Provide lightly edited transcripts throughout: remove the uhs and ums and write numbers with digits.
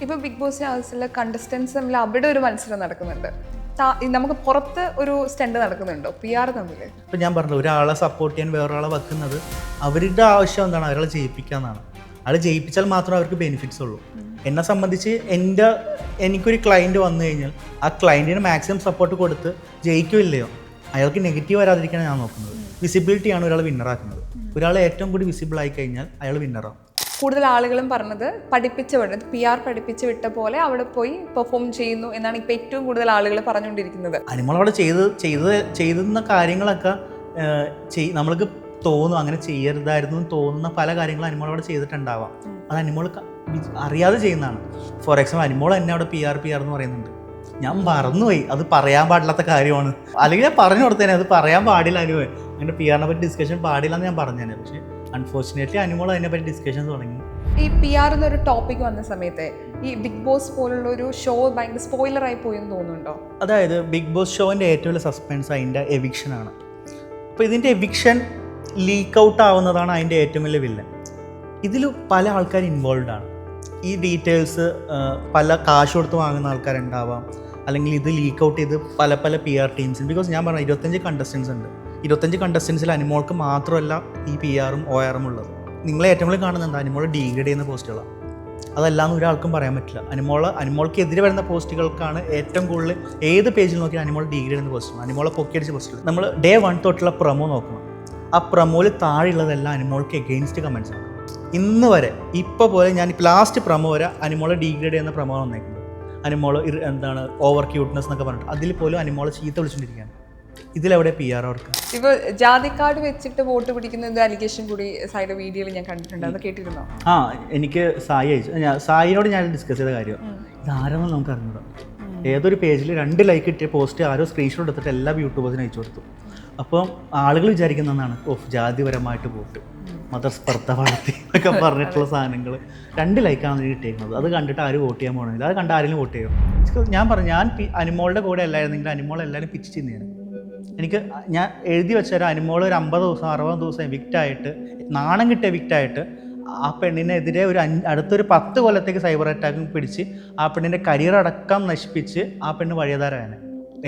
ഇപ്പോൾ big boss ഹൗസിലെ contestants തമ്മിൽ അവിടെ ഒരു മത്സരം നടക്കുന്നുണ്ട്. നമുക്ക് പുറത്ത് ഒരു സ്റ്റണ്ട് നടക്കുന്നുണ്ടോ PR തമ്മിൽ? ഇപ്പം ഞാൻ പറഞ്ഞു, ഒരാളെ സപ്പോർട്ട് ചെയ്യാൻ വേറൊരാളെ വെക്കുന്നത് അവരുടെ ആവശ്യം എന്താണ്, ഒരാളെ ജയിപ്പിക്കാന്നാണ്. അയാൾ ജയിപ്പിച്ചാൽ മാത്രമേ അവർക്ക് ബെനിഫിറ്റ്സ് ഉള്ളൂ. എന്നെ സംബന്ധിച്ച് എനിക്കൊരു ക്ലയൻറ്റ് വന്നു കഴിഞ്ഞാൽ ആ ക്ലയൻറ്റിന് മാക്സിമം സപ്പോർട്ട് കൊടുത്ത് ജയിക്കില്ലയോ അയാൾക്ക് നെഗറ്റീവ് വരാതിരിക്കാനാണ് ഞാൻ നോക്കുന്നത്. വിസിബിലിറ്റിയാണ് ഒരാൾ വിന്നറാക്കുന്നത്. ഒരാൾ ഏറ്റവും കൂടി വിസിബിൾ ആയി കഴിഞ്ഞാൽ അയാൾ വിന്നറാവും. കൂടുതൽ ആളുകളും പറഞ്ഞത് PR പഠിപ്പിച്ച് വിട്ട പോലെ അവിടെ പോയി പെർഫോം ചെയ്യുന്നു എന്നാണ് ഇപ്പോൾ ഏറ്റവും കൂടുതൽ ആളുകൾ പറഞ്ഞുകൊണ്ടിരിക്കുന്നത്. അനിമൾ അവിടെ ചെയ്തുന്ന കാര്യങ്ങളൊക്കെ നമ്മൾക്ക് തോന്നും അങ്ങനെ ചെയ്യരുതായിരുന്നു എന്ന് തോന്നുന്ന പല കാര്യങ്ങളും അനിമൾ അവിടെ ചെയ്തിട്ടുണ്ടാവാം. അത് അനിമൾ അറിയാതെ ചെയ്യുന്നതാണ്. ഫോർ എക്സാമ്പിൾ അനിമൾ തന്നെ അവിടെ PR എന്ന് പറയുന്നുണ്ട്. ഞാൻ മറന്നുപോയി, അത് പറയാൻ പാടില്ലാത്ത കാര്യമാണ്. അല്ലെങ്കിൽ ഞാൻ പറഞ്ഞു കൊടുത്തേനെ അത് പറയാൻ പാടില്ല. അനുവേ അങ്ങനെ PR പറ്റി ഡിസ്കഷൻ പാടില്ല എന്ന് ഞാൻ പറഞ്ഞേനെ. പക്ഷേ അൺഫോർച്ചുനേറ്റ്ലി അനിമൾ അതിനെപ്പറ്റി ഡിസ്കഷൻ തുടങ്ങി. ഈ PR എന്നൊരു ടോപ്പിക് വന്ന സമയത്ത് ഈ ബിഗ് ബോസ് പോലുള്ള ഒരു ഷോ ഭയങ്കര സ്പോയിലറായി പോയെന്ന് തോന്നുന്നുണ്ടോ? അതായത് ബിഗ് ബോസ് ഷോൻ്റെ ഏറ്റവും വലിയ സസ്പെൻസ് അതിൻ്റെ എവിക്ഷനാണ്. അപ്പോൾ ഇതിൻ്റെ എവിക്ഷൻ ലീക്ക് ഔട്ട് ആവുന്നതാണ് അതിൻ്റെ ഏറ്റവും വലിയ വില്ലൻ. ഇതിൽ പല ആൾക്കാർ ഇൻവോൾവ് ആണ്. ഈ ഡീറ്റെയിൽസ് പല കാശ് കൊടുത്ത് വാങ്ങുന്ന ആൾക്കാരുണ്ടാവാം, അല്ലെങ്കിൽ ഇത് ലീക്ക് ഔട്ട് ചെയ്ത് പല PR ടീംസിന്. ബിക്കോസ് ഞാൻ പറഞ്ഞ 25 കണ്ടസ്റ്റൻസ് ഉണ്ട്. 25 കണ്ടസ്റ്റൻസിൽ അനിമോൾക്ക് മാത്രമല്ല ഈ PR-ഉം OR-ഉം ഉള്ളത്. നിങ്ങളെ ഏറ്റവും കൂടുതൽ കാണുന്നുണ്ട് അനിമോൾ ഡീഗ്രേഡ് ചെയ്യുന്ന പോസ്റ്റുകളാണ്. അതല്ലാന്ന് ഒരാൾക്കും പറയാൻ പറ്റില്ല. അനിമോൾക്കെതിരെ വരുന്ന പോസ്റ്റുകൾക്കാണ് ഏറ്റവും കൂടുതൽ. ഏത് പേജിൽ നോക്കിയാൽ അനിമോൾ ഡീഗ്രേഡ് ചെയ്യുന്ന പോസ്റ്റുകൾ, അനിമോളെ പൊക്കിയടിച്ച പോസ്റ്റുകൾ. നമ്മൾ ഡേ 1 തൊട്ടുള്ള പ്രൊമോ നോക്കണം. ആ പ്രൊമോയിൽ താഴെയുള്ളതെല്ലാം അനിമോൾക്ക് എഗെയിൻസ്റ്റ് കമൻസ് ആണ്. ഇന്ന് വരെ ഇപ്പോൾ പോലെ ഞാൻ ലാസ്റ്റ് പ്രൊമോ വരെ അനിമോളെ ഡീഗ്രേഡ് ചെയ്യുന്ന പ്രൊമോ വന്നേക്കുന്നത്. അനിമോൾ എന്താണ് ഓവർ ക്യൂട്ട്നെസ് എന്നൊക്കെ പറഞ്ഞിട്ട് അതിൽ പോലും അനിമോളെ ചീത്ത വിളിച്ചുകൊണ്ടിരിക്കുകയാണ്. ഇതിലെവിടെ PR അവർക്ക്? ഇപ്പോൾ ജാതി കാർഡ് വെച്ചിട്ട് വോട്ട് പിടിക്കുന്ന ഒരു അലിഗേഷൻ കൂടി സായിയുടെ വീഡിയോയിൽ ഞാൻ കണ്ടിട്ടുണ്ട്. അത് കേട്ടിരുന്നോ? എനിക്ക് സായി അയച്ചു. സായിനോട് ഞാൻ ഡിസ്കസ് ചെയ്ത കാര്യം ഇതാരെന്ന് നമുക്ക് അറിഞ്ഞൂടാ. ഏതൊരു പേജിൽ 2 ലൈക്ക് കിട്ടിയ പോസ്റ്റ് ആരോ സ്ക്രീൻഷോട്ട് എടുത്തിട്ട് എല്ലാ യൂട്യൂബേഴ്സിനും അയച്ചു കൊടുത്തു. അപ്പം ആളുകൾ വിചാരിക്കുന്നതാണ് ജാതിപരമായിട്ട് വോട്ട്, മതസ്പർദ്ധ വളർത്തി എന്നൊക്കെ പറഞ്ഞിട്ടുള്ള സാധനങ്ങൾ 2 ലൈക്കാണ് കിട്ടിയിരിക്കുന്നത്. അത് കണ്ടിട്ട് ആരും വോട്ട് ചെയ്യാൻ പോകണമെങ്കിൽ അത് കണ്ട് ആരെങ്കിലും വോട്ട് ചെയ്യും. ഞാൻ പറഞ്ഞു, ഞാൻ അനിമോളുടെ കൂടെ അല്ലായിരുന്നെങ്കിൽ അനിമോൾ എല്ലാവരും പിച്ച് ചെയ്യുന്നതാണ്. ഞാൻ എഴുതി വെച്ചാൽ അനിമോൾ ഒരു 50 ദിവസം 60 ദിവസം എവിക്റ്റായിട്ട് നാണം കിട്ടിയ എവിക്റ്റായിട്ട് ആ പെണ്ണിനെതിരെ അടുത്തൊരു 10 കൊല്ലത്തേക്ക് സൈബർ അറ്റാക്കും പിടിച്ച് ആ പെണ്ണിൻ്റെ കരിയർ അടക്കം നശിപ്പിച്ച് ആ പെണ്ണ് വഴിയതാരാണ്.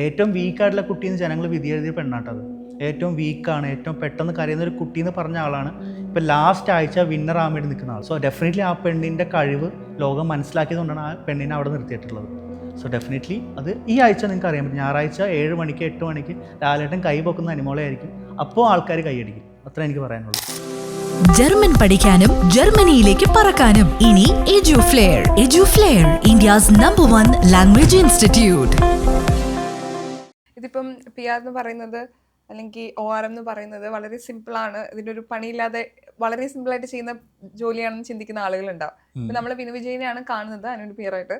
ഏറ്റവും വീക്കായിട്ടുള്ള കുട്ടിയെന്ന് ജനങ്ങൾ വിധി എഴുതിയ പെണ്ണാട്ടത്. ഏറ്റവും വീക്കാണ്, ഏറ്റവും പെട്ടെന്ന് കരയുന്ന ഒരു കുട്ടി എന്ന് പറഞ്ഞ ആളാണ് ഇപ്പോൾ ലാസ്റ്റ് ആഴ്ച വിന്നർ ആകാൻ വേണ്ടി നിൽക്കുന്ന ആൾ. സോ ഡെഫിനറ്റ്ലി ആ പെണ്ണിൻ്റെ കഴിവ് ലോകം മനസ്സിലാക്കിയതുകൊണ്ടാണ് ആ പെണ്ണിനെ അവിടെ നിർത്തിയിട്ടുള്ളത്. സോ ഡെഫിനറ്റ്ലി അത് ഈ ആഴ്ച നിങ്ങൾക്ക് അറിയാൻ പറ്റും. ഞായറാഴ്ച 7 മണിക്ക് 8 മണിക്ക് ലാലേട്ടൻ കൈ പൊക്കുന്ന അനിമോളെ ആയിരിക്കും. അപ്പോൾ ആൾക്കാർ കൈയടിക്കും. അത്ര എനിക്ക് പറയാനുള്ളൂ. ജർമ്മൻ പഠിക്കാനും ജർമ്മനിയിലേക്ക് പറക്കാനും ഇനി എഡ്യൂഫ്ലെയർ. India's #1 language institute. ഇതിപ്പം PR എന്ന് പറയുന്നത് അല്ലെങ്കിൽ OR എന്ന് പറയുന്നത് വളരെ സിമ്പിളാണ്. ഇതിൻ്റെ ഒരു പണിയില്ലാതെ വളരെ സിമ്പിളായിട്ട് ചെയ്യുന്ന ജോലിയാണെന്ന് ചിന്തിക്കുന്ന ആളുകളുണ്ടാവും. ഇപ്പം നമ്മൾ വിനു വിജയനെയാണ് കാണുന്നത് അതിനൊരു PR-ആയിട്ട്.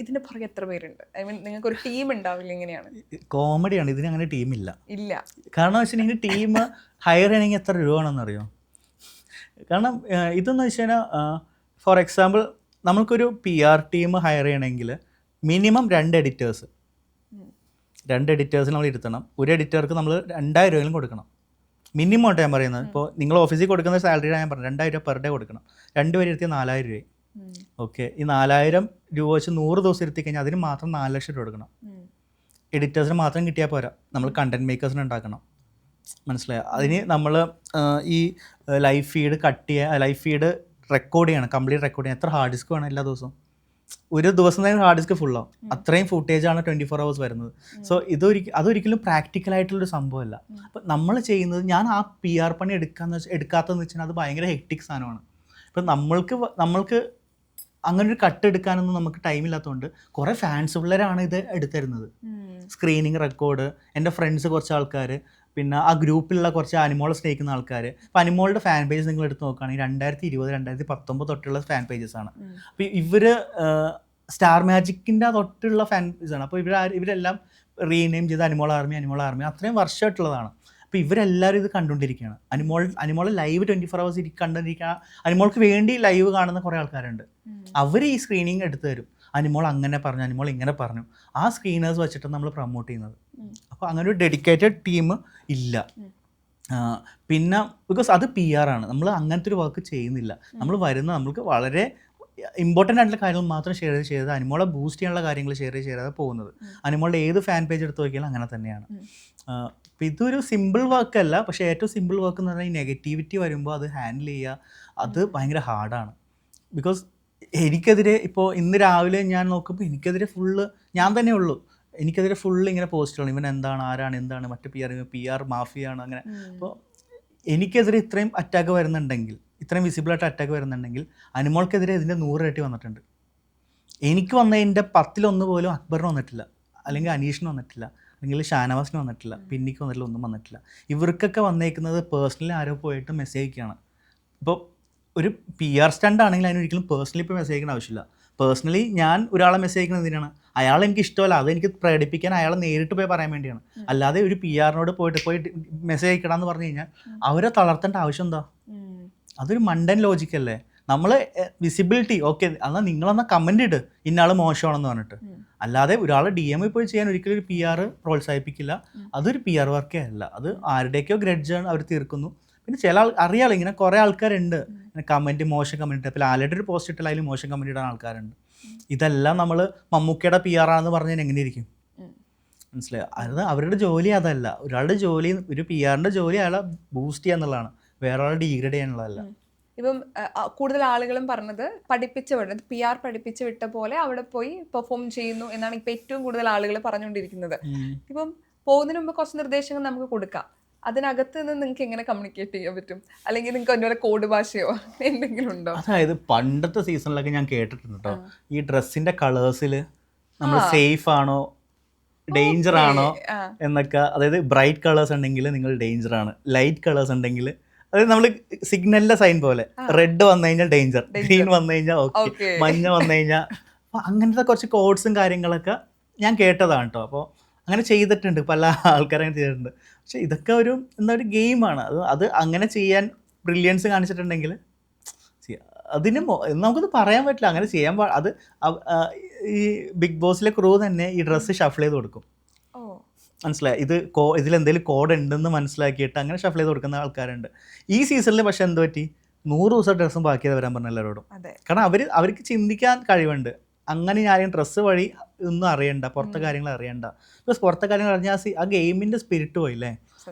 ഇതിന്റെ പുറകെ എത്ര പേരുണ്ട്? ഐ മീൻ നിങ്ങൾക്ക് ഒരു ടീം ഉണ്ടാവില്ല? എങ്ങനെയാണ്? കോമഡിയാണ്. ഇതിന് അങ്ങനെ ടീമില്ല. ഇല്ല. കാരണം വെച്ചിട്ടുണ്ടെങ്കിൽ ടീം ഹയർ ചെയ്യണമെങ്കിൽ എത്ര രൂപ ആണെന്നറിയോ? കാരണം ഇതെന്ന് വെച്ച് കഴിഞ്ഞാൽ ഫോർ എക്സാമ്പിൾ നമ്മൾക്കൊരു PR ടീം ഹയർ ചെയ്യണമെങ്കിൽ മിനിമം 2 എഡിറ്റേഴ്സ് നമ്മൾ ഇരുത്തണം. ഒരു എഡിറ്റർക്ക് നമ്മൾ 2000 രൂപയും കൊടുക്കണം. മിനിമം ആയിട്ട് ഞാൻ പറയുന്നത്. ഇപ്പോൾ നിങ്ങൾ ഓഫീസിൽ കൊടുക്കുന്ന സാലറി ഞാൻ പറഞ്ഞു 2000 രൂപ പെർ ഡേ കൊടുക്കണം. 2 പേര് ഇരുത്തി 4000 രൂപ. ഓക്കെ, ഈ 4000 രൂപ വെച്ച് 100 ദിവസം ഇരുത്തി കഴിഞ്ഞാൽ അതിന് മാത്രം 4 ലക്ഷം രൂപ കൊടുക്കണം. എഡിറ്റേഴ്സിന് മാത്രം കിട്ടിയാൽ പോരാ, നമ്മൾ കണ്ടന്റ് മേക്കേഴ്സിന് ഉണ്ടാക്കണം. മനസ്സിലായോ? അതിന് നമ്മൾ ഈ ലൈവ് ഫീഡ് റെക്കോർഡ് ചെയ്യണം, കംപ്ലീറ്റ് റെക്കോർഡ് ചെയ്യണം. എത്ര ഹാർഡ് ഡിസ്ക് വേണം എല്ലാ ദിവസവും? ഒരു ദിവസം തന്നെ ഹാർഡ് ഡിസ്ക് ഫുള്ളാവും. അത്രയും ഫുട്ടേജാണ് 24 hours വരുന്നത്. സോ അതൊരിക്കലും പ്രാക്ടിക്കലായിട്ടുള്ളൊരു സംഭവമല്ല. അപ്പം നമ്മൾ ചെയ്യുന്നത്, ഞാൻ ആ PR പണി എടുക്കാത്തതെന്ന് വെച്ചാൽ അത് ഭയങ്കര ഹെക്ടിക് സാധനമാണ്. ഇപ്പം നമ്മൾക്ക് അങ്ങനെ ഒരു കട്ട് എടുക്കാനൊന്നും നമുക്ക് ടൈമില്ലാത്തതുകൊണ്ട് കുറേ ഫാൻസ് പിള്ളേരാണ് ഇത് എടുത്തിരുന്നത്. സ്ക്രീനിങ് റെക്കോർഡ്, എൻ്റെ ഫ്രണ്ട്സ് കുറച്ച് ആൾക്കാർ, പിന്നെ ആ ഗ്രൂപ്പിലുള്ള കുറച്ച് അനിമോളെ സ്നേഹിക്കുന്ന ആൾക്കാർ. അപ്പോൾ അനിമോളുടെ ഫാൻ പേജസ് നിങ്ങൾ എടുത്ത് നോക്കുകയാണെങ്കിൽ 2020 2019 തൊട്ടുള്ള ഫാൻ പേജസാണ്. അപ്പോൾ ഇവർ സ്റ്റാർ മാജിക്കിൻ്റെ തൊട്ടുള്ള ഫാൻ പേജാണ്. അപ്പോൾ ഇവരെല്ലാം റീനെയിം ചെയ്ത് അനിമോൾ ആർമി അത്രയും വർഷമായിട്ടുള്ളതാണ്. അപ്പോൾ ഇവരെല്ലാവരും ഇത് കണ്ടുകൊണ്ടിരിക്കുകയാണ്. അനിമോളെ ലൈവ് 24 hours കണ്ടുകൊണ്ടിരിക്കുക. അനിമോൾക്ക് വേണ്ടി ലൈവ് കാണുന്ന കുറേ ആൾക്കാരുണ്ട്. അവർ ഈ സ്ക്രീനിങ് എടുത്തു തരും. അനിമോൾ അങ്ങനെ പറഞ്ഞു, അനിമോൾ ഇങ്ങനെ പറഞ്ഞു. ആ സ്ക്രീനേഴ്സ് വെച്ചിട്ട് നമ്മൾ പ്രൊമോട്ട് ചെയ്യുന്നത്. അപ്പോൾ അങ്ങനെ ഒരു ഡെഡിക്കേറ്റഡ് ടീം ഇല്ല. പിന്നെ ബിക്കോസ് അത് PR ആണ്. നമ്മൾ അങ്ങനത്തെ ഒരു വർക്ക് ചെയ്യുന്നില്ല. നമ്മൾ നമ്മൾക്ക് വളരെ ഇമ്പോർട്ടൻ്റ് ആയിട്ടുള്ള കാര്യങ്ങൾ മാത്രം ഷെയർ ചെയ്ത് അനിമോളെ ബൂസ്റ്റ് ചെയ്യാനുള്ള കാര്യങ്ങൾ ഷെയർ ചെയ്താൽ പോകുന്നത്. അനിമോളുടെ ഏത് ഫാൻ പേജ് എടുത്ത് നോക്കിയാലും അങ്ങനെ തന്നെയാണ്. അപ്പം ഇതൊരു സിമ്പിൾ വർക്ക് അല്ല, പക്ഷേ ഏറ്റവും സിമ്പിൾ വർക്ക് എന്ന് പറഞ്ഞാൽ ഈ നെഗറ്റിവിറ്റി വരുമ്പോൾ അത് ഹാൻഡിൽ ചെയ്യുക, അത് ഭയങ്കര ഹാർഡാണ്. ബിക്കോസ് എനിക്കെതിരെ ഇപ്പോൾ ഇന്ന് രാവിലെ ഞാൻ നോക്കുമ്പോൾ എനിക്കെതിരെ ഫുള്ള് ഞാൻ തന്നെ ഉള്ളൂ, എനിക്കെതിരെ ഫുള്ള് ഇങ്ങനെ പോസ്റ്റുകൾ, ഇവൻ എന്താണ്, ആരാണ്, എന്താണ്, മറ്റു പി ആർ മാഫിയാണ് അങ്ങനെ. അപ്പോൾ എനിക്കെതിരെ ഇത്രയും അറ്റാക്ക് വരുന്നുണ്ടെങ്കിൽ, ഇത്രയും വിസിബിളായിട്ട് അറ്റാക്ക് വരുന്നുണ്ടെങ്കിൽ അനിമോൾക്കെതിരെ ഇതിൻ്റെ 100 ഇരട്ടി വന്നിട്ടുണ്ട്. എനിക്ക് വന്നതിൻ്റെ 10-1 പോലും അക്ബറിന് വന്നിട്ടില്ല, അല്ലെങ്കിൽ അനീഷിന് വന്നിട്ടില്ല, അല്ലെങ്കിൽ ഷാനവാസിന് വന്നിട്ടില്ല, പിന്നിക്ക് വന്നിട്ടില്ല, ഒന്നും വന്നിട്ടില്ല. ഇവർക്കൊക്കെ വന്നേക്കുന്നത് പേഴ്സണലി ആരോ പോയിട്ട് മെസ്സേജ് അയക്കുകയാണ്. ഇപ്പോൾ ഒരു PR സ്റ്റണ്ട് ആണെങ്കിൽ അതിനൊരിക്കലും പേഴ്സണലി ഇപ്പോൾ മെസ്സേജ് അയക്കേണ്ട ആവശ്യമില്ല. പേഴ്സണലി ഞാൻ ഒരാളെ മെസ്സേജ് അയക്കുന്നത് എന്തിനാണ്? അയാൾ എനിക്ക് ഇഷ്ടമല്ല, അതെനിക്ക് പ്രകടിപ്പിക്കാൻ അയാളെ നേരിട്ട് പോയി പറയാൻ വേണ്ടിയാണ്. അല്ലാതെ ഒരു PR-നോട് പോയിട്ട് മെസ്സേജ് അയക്കണം എന്ന് പറഞ്ഞു കഴിഞ്ഞാൽ അവരെ തളർത്തേണ്ട ആവശ്യം എന്താ? അതൊരു മണ്ടൻ ലോജിക്കല്ലേ. നമ്മൾ വിസിബിലിറ്റി ഓക്കെ, എന്നാൽ നിങ്ങളെന്നാൽ കമൻ്റ് ഇട് ഇന്നയാൾ മോശമാണെന്ന് പറഞ്ഞിട്ട്. അല്ലാതെ ഒരാളെ DM പോയി ചെയ്യാൻ ഒരിക്കലും ഒരു PR പ്രോത്സാഹിപ്പിക്കില്ല. അതൊരു PR വർക്കേ അല്ല, അത് ആരുടെയൊക്കെയോ ഗ്രഡ്ജാണ് അവർ തീർക്കുന്നു. പിന്നെ ചില അറിയാലോ, ഇങ്ങനെ കുറേ ആൾക്കാരുണ്ട് കമൻറ്റ്, മോശം കമൻറ്റ് ഇട്ട്. അപ്പോൾ ലാലേട്ടൊരു ഒരു പോസ്റ്റ് ഇട്ടാൽ അതിൽ മോശം കമൻറ്റ് ഇടാൻ ആൾക്കാരുണ്ട്. ഇതെല്ലാം നമ്മൾ മമ്മൂക്കയുടെ PR ആണെന്ന് പറഞ്ഞാൽ എങ്ങനെ ഇരിക്കും? മനസ്സിലായോ? അത് അവരുടെ ജോലി അതല്ല. ഒരാളുടെ ജോലി, ഒരു PR-ൻ്റെ ജോലി അയാളെ ബൂസ്റ്റ് ചെയ്യുക എന്നുള്ളതാണ്, വേറെ ആളെ ഡീഗ്രേഡ് ചെയ്യാനുള്ളതല്ല. ഇപ്പം കൂടുതൽ ആളുകളും പറഞ്ഞത് പഠിപ്പിച്ച് വിടുന്നത്, PR പഠിപ്പിച്ച് വിട്ട പോലെ അവിടെ പോയി പെർഫോം ചെയ്യുന്നു എന്നാണ് ഇപ്പം ഏറ്റവും കൂടുതൽ ആളുകൾ പറഞ്ഞുകൊണ്ടിരിക്കുന്നത്. ഇപ്പം പോകുന്നതിന് മുമ്പ് കുറച്ച് നിർദ്ദേശങ്ങൾ നമുക്ക് കൊടുക്കാം, അതിനകത്ത് നിന്ന് നിങ്ങൾക്ക് എങ്ങനെ കമ്മ്യൂണിക്കേറ്റ് ചെയ്യാൻ പറ്റും? അല്ലെങ്കിൽ നിങ്ങൾക്ക് അതുപോലെ കോഡ് ഭാഷയോ എന്തെങ്കിലും ഉണ്ടോ? അതായത് പണ്ടത്തെ സീസണിലൊക്കെ ഞാൻ കേട്ടിട്ടുണ്ട് കേട്ടോ, ഈ ഡ്രസ്സിന്റെ കളേഴ്സിൽ നമ്മൾ സേഫ് ആണോ ഡേഞ്ചർ ആണോ എന്നൊക്കെ. അതായത് ബ്രൈറ്റ് കളേഴ്സ് ഉണ്ടെങ്കിൽ നിങ്ങൾ ഡേഞ്ചർ ആണ്, ലൈറ്റ് കളേഴ്സ് ഉണ്ടെങ്കിൽ, അതായത് നമ്മൾ സിഗ്നലിന്റെ സൈൻ പോലെ റെഡ് വന്നു കഴിഞ്ഞാൽ ഡേഞ്ചർ, ഗ്രീൻ വന്നു കഴിഞ്ഞാൽ ഓക്കെ, മഞ്ഞ വന്നു കഴിഞ്ഞാൽ. അപ്പോൾ അങ്ങനത്തെ കുറച്ച് കോഡ്സും കാര്യങ്ങളൊക്കെ ഞാൻ കേട്ടതാണ് കേട്ടോ. അപ്പോൾ അങ്ങനെ ചെയ്തിട്ടുണ്ട്, പല ആൾക്കാരും ചെയ്തിട്ടുണ്ട്. പക്ഷെ ഇതൊക്കെ ഒരു ഒരു ഗെയിമാണ്. അത് അങ്ങനെ ചെയ്യാൻ ബ്രില്യൻസ് കാണിച്ചിട്ടുണ്ടെങ്കിൽ അതിന് നമുക്കത് പറയാൻ പറ്റില്ല, അങ്ങനെ ചെയ്യാൻ അത് ഈ ബിഗ് ബോസിലെ ക്രൂ തന്നെ ഈ ഡ്രസ്സ് ഷഫിൾ ചെയ്ത് കൊടുക്കും. മനസ്സിലായി? ഇതിലെന്തെങ്കിലും കോഡ് ഉണ്ടെന്ന് മനസ്സിലാക്കിയിട്ട് അങ്ങനെ ഷഫിൾ ചെയ്ത് കൊടുക്കുന്ന ആൾക്കാരുണ്ട്. ഈ സീസണിൽ പക്ഷെ എന്ത് പറ്റി, 100 ദിവസം ഡ്രസ്സും ബാക്കിയത് വരാൻ പറഞ്ഞ എല്ലാവരോടും. കാരണം അവർക്ക് ചിന്തിക്കാൻ കഴിവുണ്ട്. അങ്ങനെ ഞാൻ ഡ്രസ്സ് വഴി ഒന്നും അറിയണ്ട, പുറത്തെ കാര്യങ്ങൾ അറിയണ്ട. ബിക്കോസ് പുറത്തെ കാര്യങ്ങൾ അറിഞ്ഞാൽ ആ ഗെയിമിൻ്റെ സ്പിരിറ്റ് പോയില്ലേ.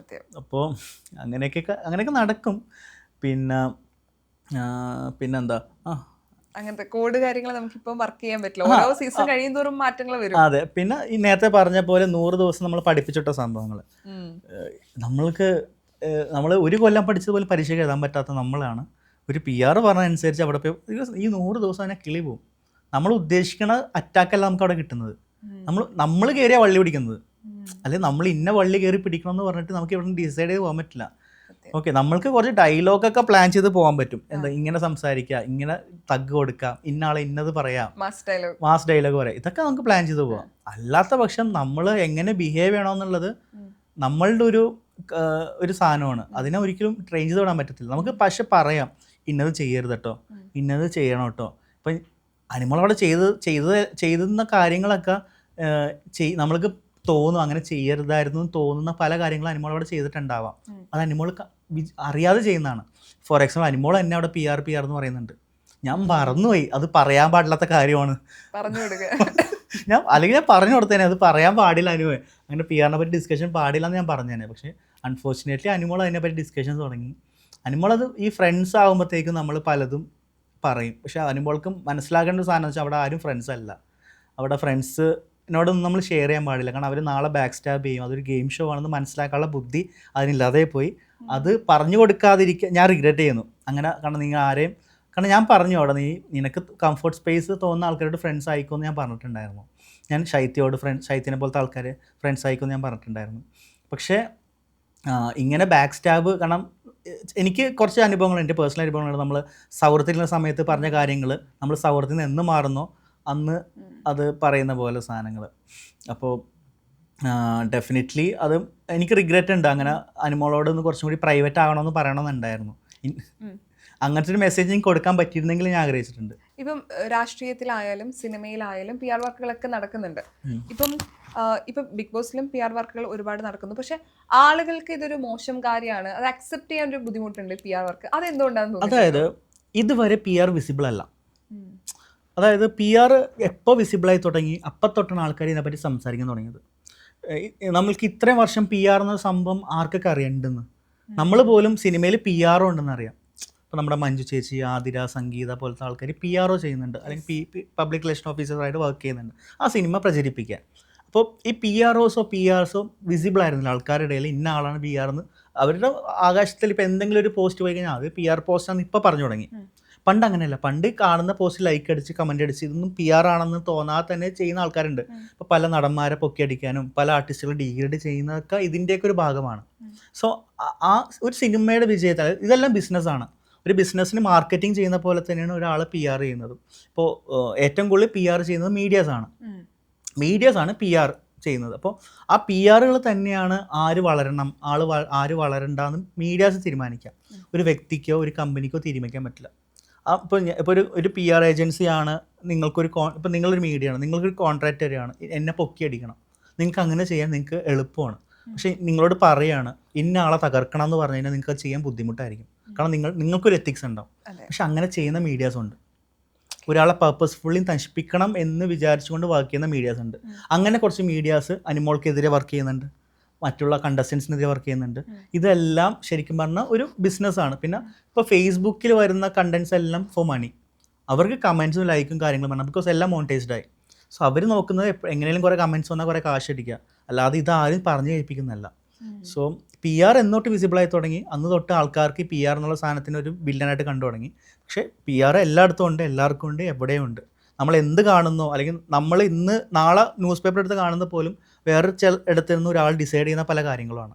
അപ്പോൾ അങ്ങനെയൊക്കെ നടക്കും. പിന്നെന്താ, അങ്ങനത്തെ കോഡ് കാര്യങ്ങൾ നമുക്കിപ്പോൾ വർക്ക് ചെയ്യാൻ പറ്റില്ല, ഓരോ സീസൺ കഴിയുന്തോറും മാറ്റങ്ങൾ വരും. അതെ. പിന്നെ ഈ നേരത്തെ പറഞ്ഞ പോലെ 100 ദിവസം നമ്മൾ പഠിപ്പിച്ചിട്ട സംഭവങ്ങൾ, നമ്മൾ ഒരു കൊല്ലം പഠിച്ചതുപോലെ പരീക്ഷയ്ക്ക് എഴുതാൻ പറ്റാത്ത നമ്മളാണ് ഒരു PR പറഞ്ഞതനുസരിച്ച് അവിടെ പോയി ഈ 100 ദിവസം തന്നെ കിളി പോകും. നമ്മൾ ഉദ്ദേശിക്കുന്ന അറ്റാക്കല്ല നമുക്ക് അവിടെ കിട്ടുന്നത്. നമ്മൾ കയറിയ വള്ളി പിടിക്കുന്നത്, അല്ലെങ്കിൽ നമ്മൾ ഇന്ന വള്ളി കയറി പിടിക്കണമെന്ന് പറഞ്ഞിട്ട് നമുക്ക് ഇവിടെ ഡിസൈഡ് ചെയ്ത് പോകാൻ പറ്റില്ല. ഓക്കെ, നമ്മൾക്ക് കുറച്ച് ഡയലോഗൊക്കെ പ്ലാൻ ചെയ്ത് പോകാൻ പറ്റും. എന്താ, ഇങ്ങനെ സംസാരിക്കുക, ഇങ്ങനെ തഗ് കൊടുക്കാം, ഇന്നാളെ ഇന്നത് പറയാം, മാസ് ഡയലോഗ് പറയാം, ഇതൊക്കെ നമുക്ക് പ്ലാൻ ചെയ്ത് പോകാം. അല്ലാത്ത പക്ഷം നമ്മൾ എങ്ങനെ ബിഹേവ് ചെയ്യണമെന്നുള്ളത് നമ്മളുടെ ഒരു സാധനമാണ്. അതിനെ ഒരിക്കലും ട്രെയിൻ ചെയ്ത് വിടാൻ പറ്റത്തില്ല നമുക്ക്. പക്ഷെ പറയാം, ഇന്നത് ചെയ്യരുത് കേട്ടോ, ഇന്നത് ചെയ്യണം കേട്ടോ. ഇപ്പം അനിമളവിടെ ചെയ്തുന്ന കാര്യങ്ങളൊക്കെ നമ്മൾക്ക് തോന്നും അങ്ങനെ ചെയ്യരുതായിരുന്നു എന്ന് തോന്നുന്ന പല കാര്യങ്ങളും അനിമോളവിടെ ചെയ്തിട്ടുണ്ടാവാം. അത് അനിമോൾ അറിയാതെ ചെയ്യുന്നതാണ്. ഫോർ എക്സാമ്പിൾ അനിമോൾ എന്നെ അവിടെ PR എന്ന് പറയുന്നുണ്ട്, ഞാൻ മറന്നുപോയി, അത് പറയാൻ പാടില്ലാത്ത കാര്യമാണ്. അല്ലെങ്കിൽ ഞാൻ പറഞ്ഞു കൊടുത്തേനെ അത് പറയാൻ പാടില്ല അനുവേ, അങ്ങനെ PR-നെ പറ്റി ഡിസ്കഷൻ പാടില്ല എന്ന് ഞാൻ പറഞ്ഞേനെ. പക്ഷേ അൺഫോർച്ചുനേറ്റ്ലി അനിമോൾ അതിനെപ്പറ്റി ഡിസ്കഷൻസ് തുടങ്ങി. അനിമോൾ അത് ഈ ഫ്രണ്ട്സ് ആകുമ്പോഴത്തേക്കും നമ്മൾ പലതും പറയും. പക്ഷേ അനിമോൾക്ക് മനസ്സിലാക്കേണ്ട ഒരു സാധനം വെച്ചാൽ അവിടെ ആരും ഫ്രണ്ട്സ് അല്ല. അവിടെ ഫ്രണ്ട്സിനോടൊന്നും നമ്മൾ ഷെയർ ചെയ്യാൻ പാടില്ല. കാരണം അവർ നാളെ ബാക്ക് സ്റ്റാബ് ചെയ്യും, അതൊരു ഗെയിം ഷോ ആണെന്ന് മനസ്സിലാക്കാനുള്ള ബുദ്ധി അതിനില്ലാതെ പോയി. അത് പറഞ്ഞു കൊടുക്കാതിരിക്കുക ഞാൻ റിഗ്രറ്റ് ചെയ്യുന്നു അങ്ങനെ. കാരണം നിങ്ങൾ ആരെയും, കാരണം ഞാൻ പറഞ്ഞു അവിടെ നിനക്ക് കംഫർട്ട് സ്പേസ് തോന്നുന്ന ആൾക്കാരോട് ഫ്രണ്ട്സ് ആയിക്കോന്ന് ഞാൻ പറഞ്ഞിട്ടുണ്ടായിരുന്നു. ഞാൻ ശൈത്യനെ പോലത്തെ ആൾക്കാരെ ഫ്രണ്ട്സ് ആയിക്കോന്ന് ഞാൻ പറഞ്ഞിട്ടുണ്ടായിരുന്നു. പക്ഷേ ഇങ്ങനെ ബാക്ക് സ്റ്റാബ്, കാരണം എനിക്ക് കുറച്ച് അനുഭവങ്ങൾ, എൻ്റെ പേഴ്സണൽ അനുഭവങ്ങൾ, നമ്മൾ സൗഹൃദത്തിലുള്ള സമയത്ത് പറഞ്ഞ കാര്യങ്ങൾ നമ്മൾ സൗഹൃദത്തിൽ നിന്ന് എന്ന് മാറുന്നോ അന്ന് അത് പറയുന്ന പോലെ സാധനങ്ങൾ. അപ്പോൾ ഡെഫിനറ്റ്ലി അത് എനിക്ക് റിഗ്രറ്റ് ഉണ്ട്. അങ്ങനെ അനിമോളോട് ഒന്ന് കുറച്ചും കൂടി പ്രൈവറ്റ് ആകണമെന്ന് പറയണമെന്നുണ്ടായിരുന്നു. അങ്ങനത്തെ ഒരു മെസ്സേജ് എനിക്ക് കൊടുക്കാൻ പറ്റിയിരുന്നെങ്കിൽ ഞാൻ ആഗ്രഹിച്ചിട്ടുണ്ട്. ഇപ്പം രാഷ്ട്രീയത്തിലായാലും സിനിമയിലായാലും PR വർക്കുകളൊക്കെ നടക്കുന്നുണ്ട്. ഇപ്പം ബിഗ് ബോസിലും PR വർക്കുകൾ ഒരുപാട് നടക്കുന്നു. പക്ഷെ ആളുകൾക്ക് ഇതൊരു മോശം കാര്യമാണ്, അത് അക്സെപ്റ്റ് ചെയ്യാൻ ഒരു ബുദ്ധിമുട്ടുണ്ട് PR വർക്ക്. അതെന്തുകൊണ്ടാണെന്ന് തോന്നുന്നു? അതായത് ഇതുവരെ PR വിസിബിൾ അല്ല. അതായത് PR എപ്പോൾ വിസിബിളായി തുടങ്ങി അപ്പം തൊട്ടാണ് ആൾക്കാർ ഇതിനെപ്പറ്റി സംസാരിക്കാൻ തുടങ്ങിയത്. നമ്മൾക്ക് ഇത്രയും വർഷം PR എന്ന സംഭവം ആർക്കൊക്കെ അറിയണ്ടെന്ന്, നമ്മൾ പോലും സിനിമയിൽ PR ഉണ്ടെന്ന് അറിയാം. ഇപ്പോൾ നമ്മുടെ മഞ്ജു ചേച്ചി, ആതിര, സംഗീത പോലത്തെ ആൾക്കാർ PR ചെയ്യുന്നുണ്ട്, അല്ലെങ്കിൽ പബ്ലിക് റിലേഷൻ ഓഫീസറായിട്ട് വർക്ക് ചെയ്യുന്നുണ്ട് ആ സിനിമ പ്രചരിപ്പിക്കാൻ. അപ്പോൾ ഈ PRസോ വിസിബിൾ ആയിരുന്നില്ല ആൾക്കാരുടെ ഇടയിൽ. ഇന്ന ആളാണ് PR എന്ന് അവരുടെ ആകാശത്തിൽ ഇപ്പോൾ എന്തെങ്കിലും ഒരു പോസ്റ്റ് പോയി കഴിഞ്ഞാൽ അത് PR പോസ്റ്റാണെന്ന് ഇപ്പോൾ പറഞ്ഞു തുടങ്ങി. പണ്ട് അങ്ങനെയല്ല. പണ്ട് കാണുന്ന പോസ്റ്റ് ലൈക്ക് അടിച്ച് കമൻ്റ് അടിച്ച് ഇതൊന്നും PR ആണെന്ന് തോന്നാതെ തന്നെ ചെയ്യുന്ന ആൾക്കാരുണ്ട്. ഇപ്പോൾ പല നടന്മാരെ പൊക്കിയടിക്കാനും പല ആർട്ടിസ്റ്റുകൾ ഡീഗ്രേഡ് ചെയ്യുന്നതൊക്കെ ഇതിൻ്റെയൊക്കെ ഒരു ഭാഗമാണ്. സോ ആ ഒരു സിനിമയുടെ വിജയത്തിൽ ഇതെല്ലാം ബിസിനസ്സാണ്. ഒരു ബിസിനസ്സിന് മാർക്കറ്റിംഗ് ചെയ്യുന്ന പോലെ തന്നെയാണ് ഒരാൾ PR ചെയ്യുന്നതും. ഇപ്പോൾ ഏറ്റവും കൂടുതൽ PR ചെയ്യുന്നത് മീഡിയാസാണ് PR ചെയ്യുന്നത്. അപ്പോൾ ആ PRകൾ തന്നെയാണ് ആര് വളരണം ആര് വളരണ്ടെന്ന് മീഡിയാസ് തീരുമാനിക്കാം. ഒരു വ്യക്തിക്കോ ഒരു കമ്പനിക്കോ തീരുമാനിക്കാൻ പറ്റില്ല. ഇപ്പോൾ ഒരു PR ഏജൻസിയാണ് നിങ്ങൾക്കൊരു ഇപ്പോൾ നിങ്ങളൊരു മീഡിയ ആണ്, നിങ്ങൾക്കൊരു കോൺട്രാക്ട് തരികയാണ് എന്നെ പൊക്കിയടിക്കണം, നിങ്ങൾക്ക് അങ്ങനെ ചെയ്യാൻ നിങ്ങൾക്ക് എളുപ്പമാണ്. പക്ഷേ നിങ്ങളോട് പറയുകയാണ് ഇന്ന ആളെ തകർക്കണം എന്ന് പറഞ്ഞു കഴിഞ്ഞാൽ നിങ്ങൾക്ക് അത് ചെയ്യാൻ ബുദ്ധിമുട്ടായിരിക്കും. കാരണം നിങ്ങൾക്കൊരു എത്തിക്സ് ഉണ്ടാവും. പക്ഷെ അങ്ങനെ ചെയ്യുന്ന മീഡിയാസ് ഉണ്ട്. ഒരാളെ പർപ്പസ്ഫുള്ളി നശിപ്പിക്കണം എന്ന് വിചാരിച്ചുകൊണ്ട് വർക്ക് ചെയ്യുന്ന മീഡിയാസ് ഉണ്ട്. അങ്ങനെ കുറച്ച് മീഡിയാസ് അനിമോൾക്കെതിരെ വർക്ക് ചെയ്യുന്നുണ്ട്, മറ്റുള്ള കണ്ടസ്റ്റൻസിനെതിരെ വർക്ക് ചെയ്യുന്നുണ്ട്. ഇതെല്ലാം ശരിക്കും പറഞ്ഞാൽ ഒരു ബിസിനസ്സാണ്. പിന്നെ ഇപ്പോൾ ഫേസ്ബുക്കിൽ വരുന്ന കണ്ടൻസ് എല്ലാം ഫോർ മണി. അവർക്ക് കമൻസും ലൈക്കും കാര്യങ്ങളും വേണം, ബിക്കോസ് എല്ലാം മോണിറ്റൈസ്ഡ് ആയി. സോ അവർ നോക്കുന്നത് എങ്ങനെയും കുറേ കമൻസ് വന്നാൽ കുറേ കാശ് അടിക്കുക, അല്ലാതെ ഇതാരും പറഞ്ഞു കേൾപ്പിക്കുന്നതല്ല. സോ PR എന്നോട്ട് വിസിബിളായി തുടങ്ങി. അന്ന് തൊട്ട് ആൾക്കാർക്ക് PR എന്നുള്ള സാധനത്തിന് ഒരു വില്ലനായിട്ട് കണ്ടു തുടങ്ങി. പക്ഷേ PR എല്ലായിടത്തും ഉണ്ട്, എല്ലാവർക്കും ഉണ്ട്, എവിടെയും ഉണ്ട്. നമ്മൾ എന്ത് കാണുന്നോ, അല്ലെങ്കിൽ നമ്മൾ നാളെ ന്യൂസ് പേപ്പർ എടുത്ത് കാണുന്ന പോലും വേറെ ഇടത്ത് നിന്ന് ഒരാൾ ഡിസൈഡ് ചെയ്യുന്ന പല കാര്യങ്ങളുമാണ്.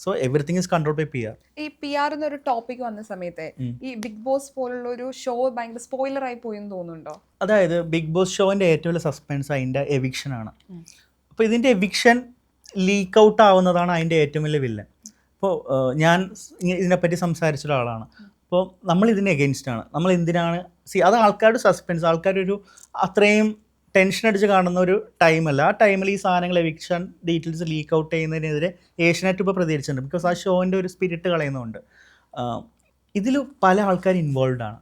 So everything is control by PR. ഈ PR എന്നൊരു ടോപ്പിക് വന്ന സമയത്ത് ഈ ബിഗ് ബോസ് പോലുള്ള ഒരു ഷോ ഭയങ്കര സ്പോയിലർ ആയി പോയെന്ന് തോന്നുന്നുണ്ടോ? അതായത് ബിഗ് ബോസ് ഷോൻ്റെ ഏറ്റവും വലിയ സസ്പെൻസ് അതിൻ്റെ എവിക്ഷനാണ്. അപ്പോൾ ഇതിൻ്റെ എവിക്ഷൻ ലീക്ക് ഔട്ട് ആവുന്നതാണ് അതിൻ്റെ ഏറ്റവും വലിയ വില്ലൻ. ഇപ്പോൾ ഞാൻ ഇതിനെപ്പറ്റി സംസാരിച്ച ഒരാളാണ്. അപ്പോൾ നമ്മൾ ഇതിന് എഗെയിൻസ്റ്റാണ്. നമ്മൾ എന്തിനാണ് അത് ആൾക്കാരുടെ സസ്പെൻസ്, ആൾക്കാരൊരു അത്രയും ടെൻഷൻ അടിച്ച് കാണുന്ന ഒരു ടൈമല്ല. ആ ടൈമിൽ ഈ സാധനങ്ങൾ എവിക്ഷൻ ഡീറ്റെയിൽസ് ലീക്ക് ഔട്ട് ചെയ്യുന്നതിനെതിരെ ഏഷ്യനെറ്റ് ഇപ്പോൾ പ്രതികരിച്ചിട്ടുണ്ട്. ബിക്കോസ് ആ ഷോൻ്റെ ഒരു സ്പിരിറ്റ് കളയുന്നുണ്ട്. ഇതിൽ പല ആൾക്കാർ ഇൻവോൾവ് ആണ്.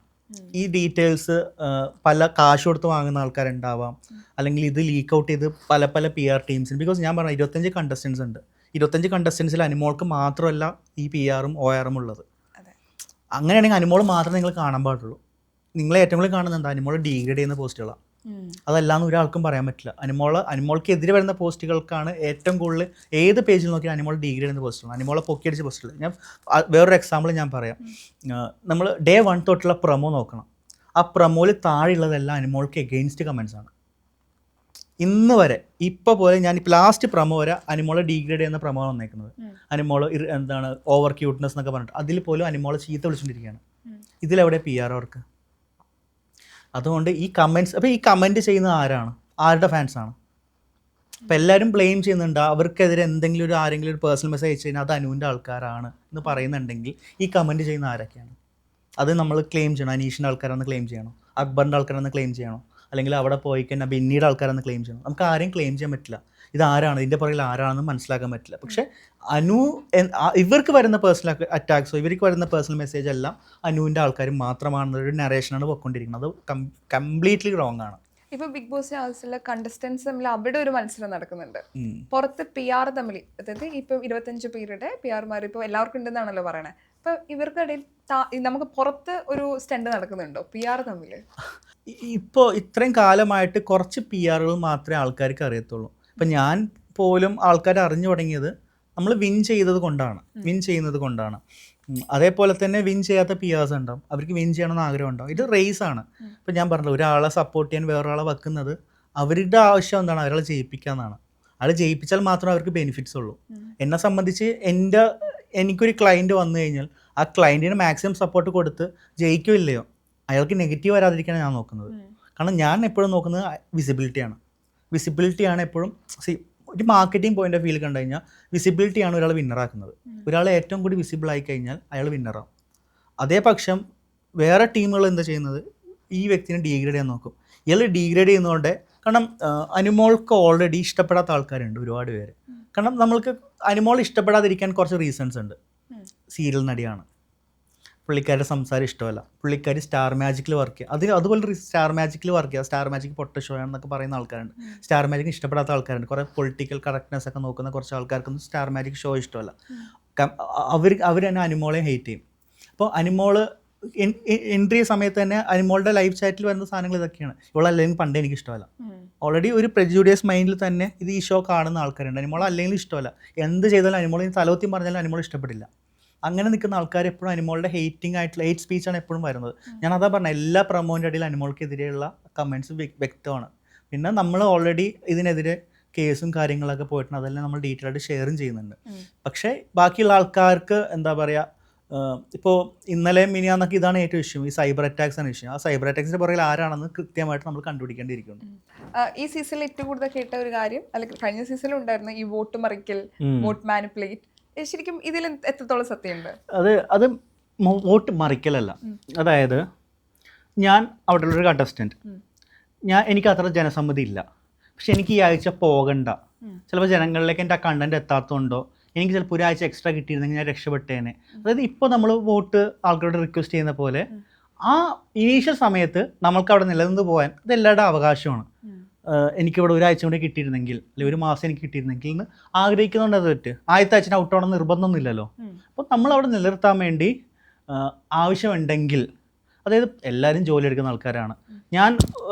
ഈ ഡീറ്റെയിൽസ് പല കാശ് കൊടുത്ത് വാങ്ങുന്ന ആൾക്കാരുണ്ടാവാം, അല്ലെങ്കിൽ ഇത് ലീക്ക് ഔട്ട് ചെയ്ത് പല PR ടീംസിന്. ബിക്കോസ് ഞാൻ പറഞ്ഞ 25 കണ്ടസ്റ്റൻസ് ഉണ്ട്. 25 കണ്ടസ്റ്റൻസിൽ അനിമോൾക്ക് മാത്രമല്ല ഈ PRും ORും ഉള്ളത്. അങ്ങനെയാണെങ്കിൽ അനിമോൾ മാത്രമേ നിങ്ങൾ കാണാൻ പാടുള്ളൂ. നിങ്ങളെ ഏറ്റവും കൂടുതൽ കാണുന്നത് എന്താ? അനിമോൾ ഡീഗ്രേഡ് ചെയ്യുന്ന പോസ്റ്റുകളാണ്. അതല്ലാന്ന് ഒരാൾക്കും പറയാൻ പറ്റില്ല. അനിമോൾക്കെതിരെ വരുന്ന പോസ്റ്റുകൾക്കാണ് ഏറ്റവും കൂടുതൽ. ഏത് പേജിൽ നോക്കിയാൽ അനിമോൾ ഡീഗ്രേഡ് ചെയ്യുന്ന പോസ്റ്റുകളാണ്, അനിമോളെ പൊക്കിയടിച്ച പോസ്റ്റുകൾ. ഞാൻ വേറൊരു എക്സാമ്പിൾ ഞാൻ പറയാം. നമ്മൾ Day 1 തൊട്ടുള്ള പ്രൊമോ നോക്കണം. ആ പ്രൊമോയിൽ താഴെയുള്ളതെല്ലാം അനിമോൾക്ക് എഗെയിൻസ്റ്റ് കമൻസ് ആണ്. ഇന്ന് വരെ ഇപ്പോൾ പോലെ ഞാനിപ്പോൾ ലാസ്റ്റ് പ്രൊമോ വരെ അനിമോളെ ഡീഗ്രേഡ് ചെയ്യുന്ന പ്രൊമോ വന്നേക്കുന്നത്. അനിമോൾ എന്താണ് ഓവർ ക്യൂട്ട്നെസ് എന്നൊക്കെ പറഞ്ഞിട്ട് അതിൽ പോലും അനിമോളെ ചീത്ത വിളിച്ചുകൊണ്ടിരിക്കുകയാണ്. ഇതിലെവിടെ PR അവർക്ക്? അതുകൊണ്ട് ഈ കമൻസ്, അപ്പോൾ ഈ കമൻറ്റ് ചെയ്യുന്നത് ആരുടെ ഫാൻസാണ്? അപ്പോൾ എല്ലാവരും ബ്ലെയിം ചെയ്യുന്നുണ്ട്. അവർക്കെതിരെ എന്തെങ്കിലും ആരെങ്കിലും ഒരു പേഴ്സണൽ മെസ്സേജ് അയച്ചു കഴിഞ്ഞാൽ അത് അനുവിൻ്റെ ആൾക്കാരാണ് എന്ന് പറയുന്നുണ്ടെങ്കിൽ ഈ കമൻറ്റ് ചെയ്യുന്ന ആരൊക്കെയാണ്? അത് നമ്മൾ ക്ലെയിം ചെയ്യണം. അനീഷിൻ്റെ ആൾക്കാരാണെന്ന് ക്ലെയിം ചെയ്യണോ? അക്ബറിൻ്റെ ആൾക്കാരെന്ന് ക്ലെയിം ചെയ്യണോ? അല്ലെങ്കിൽ അവിടെ പോയി കഴിഞ്ഞാൽ ബെന്നിയുടെ ആൾക്കാരെന്ന് ക്ലെയിം ചെയ്യണം? നമുക്ക് ആരെയും ക്ലെയിം ചെയ്യാൻ പറ്റില്ല. ഇതാരാണ്, ഇതിൻ്റെ പുറകിൽ ആരാണെന്ന് മനസ്സിലാക്കാൻ പറ്റില്ല. പക്ഷേ ഇവർക്ക് വരുന്ന പേഴ്സണൽ അറ്റാക്സോ ഇവർക്ക് വരുന്ന പേഴ്സണൽ മെസ്സേജ് എല്ലാം അനുവിൻ്റെ ആൾക്കാർ മാത്രമാണെന്നൊരു നറേഷനാണ് പോയിക്കൊണ്ടിരിക്കുന്നത്. അത് കംപ്ലീറ്റ്ലി റോങ് ആണ്. ഇപ്പൊ ബിഗ് ബോസിന് ആവശ്യമുള്ള കണ്ടസ്റ്റൻസ് തമ്മിൽ അവിടെ ഒരു മത്സരം നടക്കുന്നുണ്ട്. പുറത്ത് PR തമ്മിൽ, അതായത് ഇപ്പം 25 പേരുടെ PRമാർ ഇപ്പോൾ എല്ലാവർക്കും ഉണ്ടെന്നാണല്ലോ പറയണത്. അപ്പൊ ഇവർക്കിടയിൽ നമുക്ക് പുറത്ത് ഒരു സ്റ്റണ്ട് നടക്കുന്നുണ്ടോ PR തമ്മിൽ? ഇപ്പോൾ ഇത്രയും കാലമായിട്ട് കുറച്ച് PRകൾ മാത്രമേ ആൾക്കാർക്ക് അറിയത്തുള്ളൂ. ഇപ്പം ഞാൻ പോലും ആൾക്കാർ അറിഞ്ഞു തുടങ്ങിയത് നമ്മൾ വിൻ ചെയ്യുന്നത് കൊണ്ടാണ്. അതേപോലെ തന്നെ വിൻ ചെയ്യാത്ത PRs ഉണ്ടാവും, അവർക്ക് വിൻ ചെയ്യണമെന്ന് ആഗ്രഹം ഉണ്ടാവും. ഇത് റേസാണ്. ഇപ്പം ഞാൻ പറഞ്ഞല്ലോ, ഒരാളെ സപ്പോർട്ട് ചെയ്യാൻ വേറൊരാളെ വെക്കുന്നത് അവരുടെ ആവശ്യം എന്താണ്? ഒരാളെ ജയിപ്പിക്കാന്നാണ്. അയാൾ ജയിപ്പിച്ചാൽ മാത്രമേ അവർക്ക് ബെനിഫിറ്റ്സ് ഉള്ളൂ. എന്നെ സംബന്ധിച്ച് എനിക്കൊരു ക്ലയൻറ്റ് വന്നു കഴിഞ്ഞാൽ ആ ക്ലയൻറ്റിന് മാക്സിമം സപ്പോർട്ട് കൊടുത്ത് ജയിക്കില്ലയോ അയാൾക്ക് നെഗറ്റീവ് വരാതിരിക്കാനാണ് ഞാൻ നോക്കുന്നത്. കാരണം ഞാൻ എപ്പോഴും നോക്കുന്നത് വിസിബിലിറ്റിയാണ് എപ്പോഴും. ഒരു മാർക്കറ്റിംഗ് പോയിന്റ് ഓഫ് വ്യൂ കണ്ടു കഴിഞ്ഞാൽ വിസിബിലിറ്റിയാണ് ഒരാൾ വിന്നറാക്കുന്നത്. ഒരാൾ ഏറ്റവും കൂടി വിസിബിൾ ആയി കഴിഞ്ഞാൽ അയാൾ വിന്നറാവും. അതേ പക്ഷം വേറെ ടീമുകൾ എന്താ ചെയ്യുന്നത്? ഈ വ്യക്തിനെ ഡീഗ്രേഡ് ചെയ്യാൻ നോക്കും. ഇയാൾ ഡീഗ്രേഡ് ചെയ്യുന്നതുകൊണ്ട്, കാരണം അനിമോൾക്ക് ഓൾറെഡി ഇഷ്ടപ്പെടാത്ത ആൾക്കാരുണ്ട് ഒരുപാട് പേര്. കാരണം നമ്മൾക്ക് അനിമോൾ ഇഷ്ടപ്പെടാതിരിക്കാൻ കുറച്ച് റീസൺസ് ഉണ്ട്. സീരിയൽ നടിയാണ്, പുള്ളിക്കാരുടെ സംസാരം ഇഷ്ടമല്ല, പുള്ളിക്കാരി സ്റ്റാർ മാജിക്കിൽ വർക്ക് ചെയ്യുക, അതുപോലെ സ്റ്റാർ മാജിക്കിൽ വർക്ക് ചെയ്യുക, സ്റ്റാർ മാജിക് പൊട്ട ഷോ ആണെന്നൊക്കെ പറയുന്ന ആൾക്കാരുണ്ട്, സ്റ്റാർ മാജിക് ഇഷ്ടപ്പെടാത്ത ആൾക്കാരുണ്ട്, കുറേ പൊളിറ്റിക്കൽ കറക്റ്റ്നെസ് ഒക്കെ നോക്കുന്ന കുറച്ച് ആൾക്കാർക്കൊന്നും സ്റ്റാർ മാജിക് ഷോ ഇഷ്ടമല്ല. അവർ തന്നെ അനുമോളെ ഹെയ്റ്റ് ചെയ്യും. അപ്പോൾ അനുമോള് എൻട്രി സമയത്ത് തന്നെ അനുമോളുടെ ലൈവ് ചാറ്റിൽ വരുന്ന സാധനങ്ങൾ ഇതൊക്കെയാണ്. ഇവളല്ലെങ്കിൽ പണ്ടേ എനിക്ക് ഇഷ്ടമല്ല. ഓൾറെഡി ഒരു പ്രെജുഡിയസ് മൈൻഡിൽ തന്നെ ഇത് ഈ ഷോ കാണുന്ന ആൾക്കാരുണ്ട്. അനുമോൾ അല്ലെങ്കിൽ ഇഷ്ടമല്ല, എന്ത് ചെയ്താലും അനുമോൾ തലവത്തി പറഞ്ഞാലും അനുമോൾ ഇഷ്ടപ്പെടില്ല. അങ്ങനെ നിൽക്കുന്ന ആൾക്കാർ എപ്പോഴും അനുമോളുടെ ഹെയ്റ്റ് സ്പീച്ചാണ് എപ്പോഴും വരുന്നത്. ഞാൻ അതാ പറഞ്ഞത്, എല്ലാ പ്രമോൻ്റെ അടിയിൽ അനുമോൾക്കെതിരെയുള്ള കമൻറ്റ്സ് വ്യക്തമാണ്. പിന്നെ നമ്മൾ ഓൾറെഡി ഇതിനെതിരെ കേസും കാര്യങ്ങളൊക്കെ പോയിട്ടുണ്ട്, അതെല്ലാം നമ്മൾ ഡീറ്റെയിൽ ആയിട്ട് ഷെയറും ചെയ്യുന്നുണ്ട്. പക്ഷേ ബാക്കിയുള്ള ആൾക്കാർക്ക് എന്താ പറയുക, ഇപ്പോൾ ഇന്നലെ മിനിയാന്നൊക്കെ ഇതാണ് ഏറ്റവും ഇഷ്യൂ, ഈ സൈബർ അറ്റാക്സ് ആണ് ഇഷ്യൂ. ആ സൈബർ അറ്റാക്സിൻ്റെ പുറകിൽ ആരാണെന്ന് കൃത്യമായിട്ട് നമ്മൾ കണ്ടുപിടിക്കേണ്ടിയിരിക്കുന്നു. ഈ സീസണിൽ ഏറ്റവും കൂടുതൽ കേട്ട ഒരു കാര്യം, അല്ലെങ്കിൽ കഴിഞ്ഞ സീസണിൽ ഉണ്ടായിരുന്ന ഈ വോട്ട് മറിക്കൽ, വോട്ട് മാനിപ്പുലേറ്റ്, ശരിക്കും ഇതിൽ എത്രത്തോളം സത്യമുണ്ട്? അത് വോട്ട് മറിക്കലല്ല. അതായത് ഞാൻ അവിടെ ഉള്ളൊരു കണ്ടസ്റ്റൻറ്റ്, എനിക്ക് അത്ര ജനസമ്മതി ഇല്ല, പക്ഷെ എനിക്ക് ഈ ആഴ്ച പോകണ്ട, ചിലപ്പോൾ ജനങ്ങളിലേക്ക് എൻ്റെ ആ കണ്ടന്റ് എത്താത്തതുകൊണ്ടോ എനിക്ക് ചിലപ്പോൾ ഒരാഴ്ച എക്സ്ട്രാ കിട്ടിയിരുന്നെങ്കിൽ ഞാൻ രക്ഷപ്പെട്ടേനെ. അതായത് ഇപ്പോൾ നമ്മൾ വോട്ട് ആൾക്കാരോട് റിക്വസ്റ്റ് ചെയ്യുന്ന പോലെ ആ ഇനീഷ്യൽ സമയത്ത് നമ്മൾക്ക് അവിടെ നിലനിന്ന് പോകാൻ അത് എല്ലാവരുടെ അവകാശമാണ്. എനിക്കിവിടെ ഒരാഴ്ച കൂടി കിട്ടിയിരുന്നെങ്കിൽ, അല്ലെങ്കിൽ ഒരു മാസം എനിക്ക് കിട്ടിയിരുന്നെങ്കിൽ എന്ന് ആഗ്രഹിക്കുന്നുണ്ട്. അത് പറ്റ് ആദ്യത്തെ ആഴ്ച ഔട്ട് ആവണം നിർബന്ധമൊന്നുമില്ലല്ലോ. അപ്പോൾ നമ്മളവിടെ നിലനിർത്താൻ വേണ്ടി ആവശ്യമുണ്ടെങ്കിൽ, അതായത് എല്ലാവരും ജോലി എടുക്കുന്ന ആൾക്കാരാണ്. ഞാൻ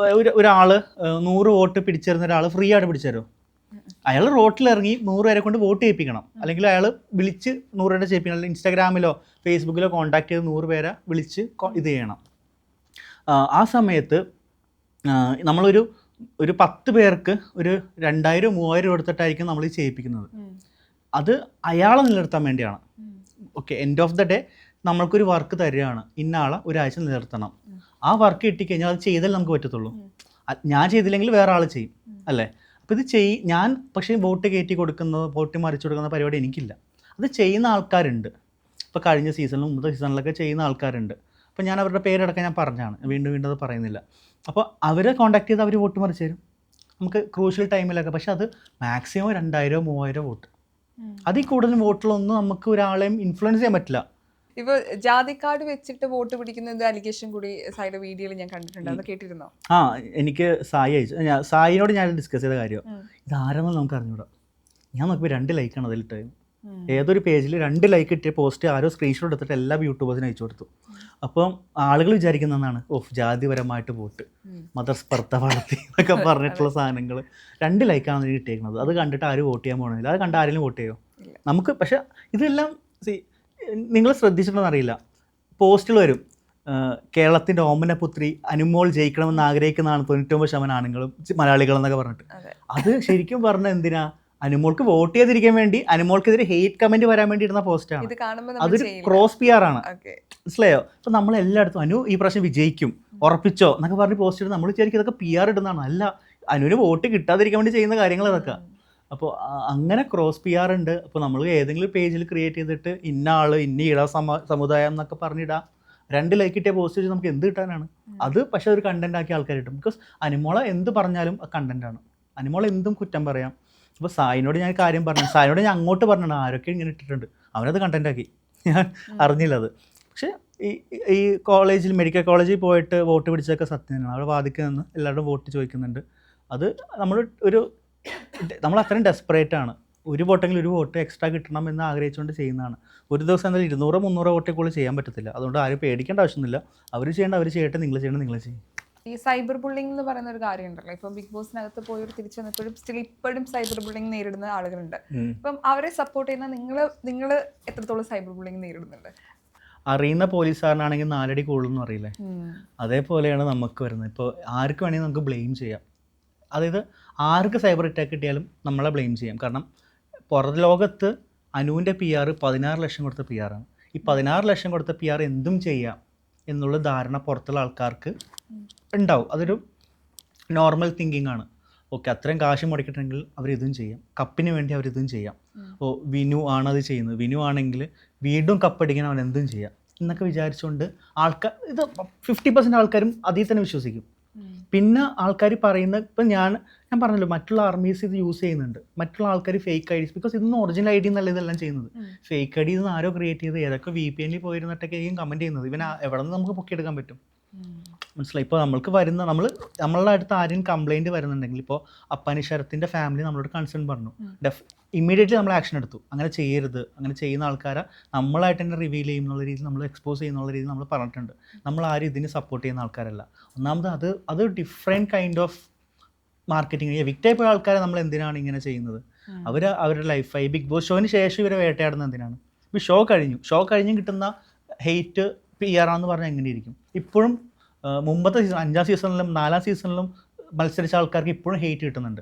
ഒരാൾ 100 വോട്ട് പിടിച്ചിരുന്ന ഒരാൾ ഫ്രീ ആയിട്ട് പിടിച്ചുതരും. അയാൾ റോട്ടിലിറങ്ങി 100 പേരെ കൊണ്ട് വോട്ട് ചെയ്യിപ്പിക്കണം, അല്ലെങ്കിൽ അയാൾ വിളിച്ച് 100 പേരെ ചെയ്യിപ്പിക്കണം, അല്ലെങ്കിൽ ഇൻസ്റ്റാഗ്രാമിലോ ഫേസ്ബുക്കിലോ കോൺടാക്ട് ചെയ്ത് 100 പേരെ വിളിച്ച് ഇത് ചെയ്യണം. ആ സമയത്ത് നമ്മളൊരു 10 പേർക്ക് ഒരു 2000-3000 കൊടുത്തിട്ടായിരിക്കും നമ്മൾ ചെയ്യിപ്പിക്കുന്നത്. അത് അയാളെ നിലനിർത്താൻ വേണ്ടിയാണ്. Okay, end of the day നമ്മൾക്കൊരു വർക്ക് തരികയാണ്, ഇന്ന ആളെ ഒരാഴ്ച നിലനിർത്തണം. ആ വർക്ക് കിട്ടിക്കഴിഞ്ഞാൽ അത് ചെയ്താലേ നമുക്ക് പറ്റത്തുള്ളൂ. ഞാൻ ചെയ്തില്ലെങ്കിൽ വേറെ ആൾ ചെയ്യും, അല്ലേ? അപ്പോൾ ഇത് ഞാൻ പക്ഷേ വോട്ട് കയറ്റി കൊടുക്കുന്നത്, വോട്ട് മറിച്ചു കൊടുക്കുന്ന പരിപാടി എനിക്കില്ല. അത് ചെയ്യുന്ന ആൾക്കാരുണ്ട്. ഇപ്പോൾ കഴിഞ്ഞ സീസണിലും മുമ്പത്തെ സീസണിലൊക്കെ ചെയ്യുന്ന ആൾക്കാരുണ്ട്. അപ്പോൾ ഞാൻ അവരുടെ പേരടക്കം ഞാൻ പറഞ്ഞാണ്, വീണ്ടും അത് പറയുന്നില്ല. അപ്പോൾ അവരെ കോൺടാക്ട് ചെയ്ത് അവർ വോട്ട് മറിച്ച് തരും നമുക്ക് ക്രൂഷ്യൽ ടൈമിലൊക്കെ. പക്ഷെ അത് മാക്സിമം 2000-3000 വോട്ട്, അതിൽ കൂടുതൽ വോട്ടിലൊന്നും നമുക്ക് ഒരാളെയും ഇൻഫ്ലുവൻസ് ചെയ്യാൻ പറ്റില്ല. ഇപ്പോൾ ജാതി കാർഡ് വെച്ചിട്ട് വോട്ട് പിടിക്കുന്നത് അലിഗേഷൻ കൂടി സൈഡ് വീഡിയോയിൽ ഞാൻ കണ്ടിട്ടുണ്ട്, അത് കേട്ടിരുന്നോ? എനിക്ക് സായി അയച്ചു. സായിനോട് ഞാൻ ഡിസ്കസ് ചെയ്ത കാര്യം, ഇതാരെന്ന് നമുക്ക് അറിഞ്ഞൂടാ. ഞാൻ നോക്കിയപ്പോൾ 2 ലൈക്കാണ് അതിലിട്ട്. ഏതൊരു പേജിൽ 2 ലൈക്ക് കിട്ടിയ പോസ്റ്റ് ആരോ സ്ക്രീൻഷോട്ട് എടുത്തിട്ട് എല്ലാ യൂട്യൂബേഴ്സിനും അയച്ചു കൊടുത്തു. അപ്പം ആളുകൾ വിചാരിക്കുന്നതാണ്, ജാതിപരമായിട്ട് വോട്ട്, മതസ്പർദ്ധ വളർത്തി എന്നൊക്കെ പറഞ്ഞിട്ടുള്ള സാധനങ്ങൾ. 2 ലൈക്കാണ് കിട്ടിയേക്കുന്നത്. അത് കണ്ടിട്ട് ആരും വോട്ട് ചെയ്യാൻ പോകണമെന്നില്ല. അത് കണ്ട് ആരെങ്കിലും വോട്ട് ചെയ്യോ നമുക്ക്? പക്ഷെ ഇതെല്ലാം നിങ്ങൾ ശ്രദ്ധിച്ചിട്ടുണ്ടെന്ന് അറിയില്ല, പോസ്റ്റുകൾ വരും, കേരളത്തിൻ്റെ ഓമനപുത്രി അനുമോൾ ജയിക്കണമെന്ന് ആഗ്രഹിക്കുന്നതാണ് 99% ആണുങ്ങളും മലയാളികളെന്നൊക്കെ പറഞ്ഞിട്ട്. അത് ശരിക്കും പറഞ്ഞാൽ എന്തിനാ? അനുമോൾക്ക് വോട്ട് ചെയ്തിരിക്കാൻ വേണ്ടി, അനുമോൾക്കെതിരെ ഹെയ്റ്റ് കമന്റ് വരാൻ വേണ്ടി ഇടുന്ന പോസ്റ്റാണ്. അതൊരു ക്രോസ് PR ആണ്, മനസ്സിലായോ? അപ്പോൾ നമ്മളെല്ലായിടത്തും അനു ഈ പ്രാവശ്യം വിജയിക്കും ഉറപ്പിച്ചോ എന്നൊക്കെ പറഞ്ഞ് പോസ്റ്റ് ഇടും. നമ്മൾ വിചാരിക്കും ഇതൊക്കെ PR ഇടുന്നതാണ്. അല്ല, അനുവിന് വോട്ട് കിട്ടാതിരിക്കാൻ വേണ്ടി ചെയ്യുന്ന കാര്യങ്ങൾ ഇതൊക്കെ. അപ്പോൾ അങ്ങനെ ക്രോസ് PR ഉണ്ട്. അപ്പോൾ നമ്മൾ ഏതെങ്കിലും പേജിൽ ക്രിയേറ്റ് ചെയ്തിട്ട് ഇന്ന ആൾ, ഇന്ന ഇട സമുദായം എന്നൊക്കെ പറഞ്ഞിടാം. 2 ലൈക്ക് കിട്ടിയ പോസ്റ്റ് വെച്ച് നമുക്ക് എന്ത് കിട്ടാനാണ്? അത് പക്ഷേ ഒരു കണ്ടന്റ് ആക്കി ആൾക്കാർ കിട്ടും. ബിക്കോസ് അനുമോളെ എന്ത് പറഞ്ഞാലും കണ്ടന്റാണ്. അനുമോളെ എന്തും കുറ്റം പറയാം. അപ്പോൾ സായിനോട് ഞാൻ കാര്യം പറഞ്ഞു, സായിനോട് ഞാൻ അങ്ങോട്ട് പറഞ്ഞാണ് ആരൊക്കെ ഇങ്ങനെ ഇട്ടിട്ടുണ്ട്, അവനത് കണ്ടന്റ് ആക്കി, ഞാൻ അറിഞ്ഞില്ല അത്. പക്ഷേ ഈ കോളേജിൽ, മെഡിക്കൽ കോളേജിൽ പോയിട്ട് വോട്ട് പിടിച്ചതൊക്കെ സത്യം തന്നെയാണ്. അവിടെ വാദിക്ക് നിന്ന് എല്ലാവരും വോട്ട് ചോദിക്കുന്നുണ്ട്. അത് നമ്മൾ അത്രയും ഡെസ്പറേറ്റ് ആണ്. ഒരു വോട്ടെങ്കിലും ഒരു വോട്ട് എക്സ്ട്രാ കിട്ടണം എന്ന് ആഗ്രഹിച്ചുകൊണ്ട് ചെയ്യുന്നതാണ്. ഒരു ദിവസം എന്തായാലും 200-300 വോട്ടേക്കുള്ളിൽ ചെയ്യാൻ പറ്റത്തില്ല. അതുകൊണ്ട് ആരും പേടിക്കേണ്ട ആവശ്യമൊന്നുമില്ല. അവർ ചെയ്യട്ടെ, നിങ്ങൾ ചെയ്യും. ഈ സൈബർ ബുള്ളിംഗ് എന്ന് പറയുന്ന ഒരു കാര്യം ഉണ്ടല്ലോ, ഇപ്പം ബിഗ് ബോസിനകത്ത് പോയി തിരിച്ചു വന്നപ്പോഴും ഇപ്പോഴും സൈബർ ബുള്ളിംഗ് നേരിടുന്ന ആളുകളുണ്ട്. അപ്പം അവരെ സപ്പോർട്ട് ചെയ്യുന്ന നിങ്ങൾ എത്രത്തോളം സൈബർ ബുള്ളിംഗ് നേരിടുന്നുണ്ട്? അറിയുന്ന പോലീസുകാരനാണെങ്കിൽ 4 അടി കൂടുതലൊന്നും അറിയില്ലേ, അതേപോലെയാണ് നമുക്ക് വരുന്നത്. ഇപ്പോൾ ആർക്ക് വേണമെങ്കിൽ നമുക്ക് ബ്ലെയിം ചെയ്യാം. അതായത് ആർക്ക് സൈബർ അറ്റാക്ക് കിട്ടിയാലും നമ്മളെ ബ്ലെയിം ചെയ്യാം. കാരണം പുറം ലോകത്ത് അനുവിൻ്റെ PR 16 ലക്ഷം കൊടുത്ത PR ആണ്. ഈ 16 ലക്ഷം കൊടുത്ത PR എന്തും ചെയ്യാം എന്നുള്ള ധാരണ പുറത്തുള്ള ആൾക്കാർക്ക് ഉണ്ടാവും. അതൊരു നോർമൽ തിങ്കിങ് ആണ്. ഓക്കെ, അത്രയും കാശ് മുടക്കിയിട്ടുണ്ടെങ്കിൽ അവരിതും ചെയ്യാം, കപ്പിന് വേണ്ടി അവരിതും ചെയ്യാം. വിനു ആണത് ചെയ്യുന്നത്, വിനു ആണെങ്കിൽ വീണ്ടും കപ്പടിക്കാൻ അവൻ എന്തും ചെയ്യാം എന്നൊക്കെ വിചാരിച്ചുകൊണ്ട് ആൾക്കാർ, ഇത് 50% ആൾക്കാരും അതിൽ തന്നെ വിശ്വസിക്കും. പിന്നെ ആൾക്കാർ പറയുന്ന ഇപ്പം ഞാൻ പറഞ്ഞല്ലോ മറ്റുള്ള ആർമീസ് ഇത് യൂസ് ചെയ്യുന്നുണ്ട്, മറ്റുള്ള ആൾക്കാർ ഫേക്ക് ഐ ഡീസ്, ബിക്കോസ് ഇതൊന്നും ഒറിജിനൽ ഐ ഡി എന്നല്ല ഇതെല്ലാം ചെയ്യുന്നത്. ഫേക്ക് ഐ ഡി നിന്ന് ആരോ ക്രിയേറ്റ് ചെയ്ത് ഏതൊക്കെ VPNൽ പോയിരുന്നിട്ടൊക്കെ ആയിരിക്കും കമൻറ്റ് ചെയ്യുന്നത്. ഇവൻ എവിടെ നിന്ന് നമുക്ക് പൊക്കിയെടുക്കാൻ പറ്റും? മനസ്സിലായി. ഇപ്പോൾ നമ്മൾക്ക് നമ്മളുടെ അടുത്ത് ആരെയും കംപ്ലയിൻറ്റ് വരുന്നുണ്ടെങ്കിൽ, ഇപ്പോൾ അപ്പാനി ശരത്തിൻ്റെ ഫാമിലി നമ്മളോട് കൺസേൺ പറഞ്ഞു, ഇമ്മീഡിയറ്റ്ലി നമ്മൾ ആക്ഷൻ എടുത്തു. അങ്ങനെ ചെയ്യരുത്, അങ്ങനെ ചെയ്യുന്ന ആൾക്കാരെ നമ്മളായിട്ട് തന്നെ റിവീൽ ചെയ്യുന്നുള്ള രീതിയിൽ, നമ്മൾ എക്സ്പോസ് ചെയ്യുന്നുള്ള രീതിയിൽ നമ്മൾ പറഞ്ഞിട്ടുണ്ട്. നമ്മൾ ആരും ഇതിന് സപ്പോർട്ട് ചെയ്യുന്ന ആൾക്കാരല്ല. ഒന്നാമത് അത് ഡിഫറെൻറ്റ് കൈൻഡ് ഓഫ് മാർക്കറ്റിംഗ്. എവിക്റ്റായി പോയ ആൾക്കാരെ നമ്മൾ എന്തിനാണ് ഇങ്ങനെ ചെയ്യുന്നത്? അവരുടെ ലൈഫായി. ബിഗ് ബോസ് ഷോന് ശേഷം ഇവരെ വേട്ടയാടുന്നത് എന്തിനാണ്? ഇപ്പോൾ ഷോ കഴിഞ്ഞ് കിട്ടുന്ന ഹെയ്റ്റ് PR ആണെന്ന് പറഞ്ഞാൽ എങ്ങനെയിരിക്കും? ഇപ്പോഴും മുമ്പത്തെ സീസൺ 5ാം സീസണിലും 4ാം സീസണിലും മത്സരിച്ച ആൾക്കാർക്ക് ഇപ്പോഴും ഹെയ്റ്റ് കിട്ടുന്നുണ്ട്.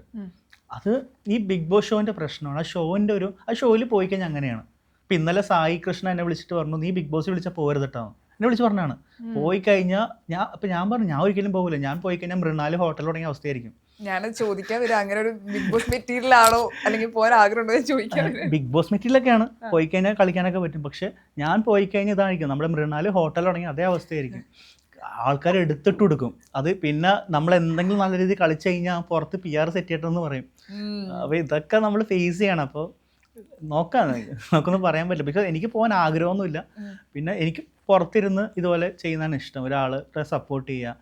അത് ഈ ബിഗ് ബോസ് ഷോൻ്റെ പ്രശ്നമാണ്. ആ ഷോയിൽ പോയി കഴിഞ്ഞാൽ അങ്ങനെയാണ്. ഇപ്പം ഇന്നലെ സായി കൃഷ്ണ എന്നെ വിളിച്ചിട്ട് പറഞ്ഞു, നീ ബിഗ് ബോസ് വിളിച്ചാൽ പോകരുതട്ടോ. എന്നെ വിളിച്ച് പറഞ്ഞാണ്. പോയി കഴിഞ്ഞാൽ ഞാൻ പറഞ്ഞു ഞാൻ ഒരിക്കലും പോകില്ല. ഞാൻ പോയി കഴിഞ്ഞാൽ മൃണാൽ ഹോട്ടൽ തുടങ്ങിയ അവസ്ഥയായിരിക്കും. ഞാനത് ചോദിക്കാൻ വരും, അങ്ങനെ ഒരു ബിഗ് ബോസ് മെറ്റീരിയൽ ആണോ അല്ലെങ്കിൽ പോരാൻ ആഗ്രഹം ഉണ്ടോ ചോദിക്കാൻ. ബിഗ് ബോസ് മെറ്റീരിയലൊക്കെയാണ്, പോയി കഴിഞ്ഞാൽ കളിക്കാനൊക്കെ പറ്റും. പക്ഷെ ഞാൻ പോയി കഴിഞ്ഞാൽ ഇതായിരിക്കും, നമ്മുടെ മൃണാൽ ഹോട്ടൽ തുടങ്ങിയ അതേ അവസ്ഥയായിരിക്കും. ആൾക്കാർ എടുത്തിട്ട് കൊടുക്കും. അത് പിന്നെ നമ്മൾ എന്തെങ്കിലും നല്ല രീതിയിൽ കളിച്ചു കഴിഞ്ഞാൽ പുറത്ത് PR സെറ്റ് ചെയ്യട്ടെന്ന് പറയും. അപ്പോൾ ഇതൊക്കെ നമ്മൾ ഫേസ് ചെയ്യണം. അപ്പോൾ നമുക്കൊന്നും പറയാൻ പറ്റില്ല. ബിക്കോസ് എനിക്ക് പോകാൻ ആഗ്രഹമൊന്നുമില്ല. പിന്നെ എനിക്ക് പുറത്തിരുന്ന് ഇതുപോലെ ചെയ്യുന്നതാണ് ഇഷ്ടം. ഒരാൾ സപ്പോർട്ട് ചെയ്യുക.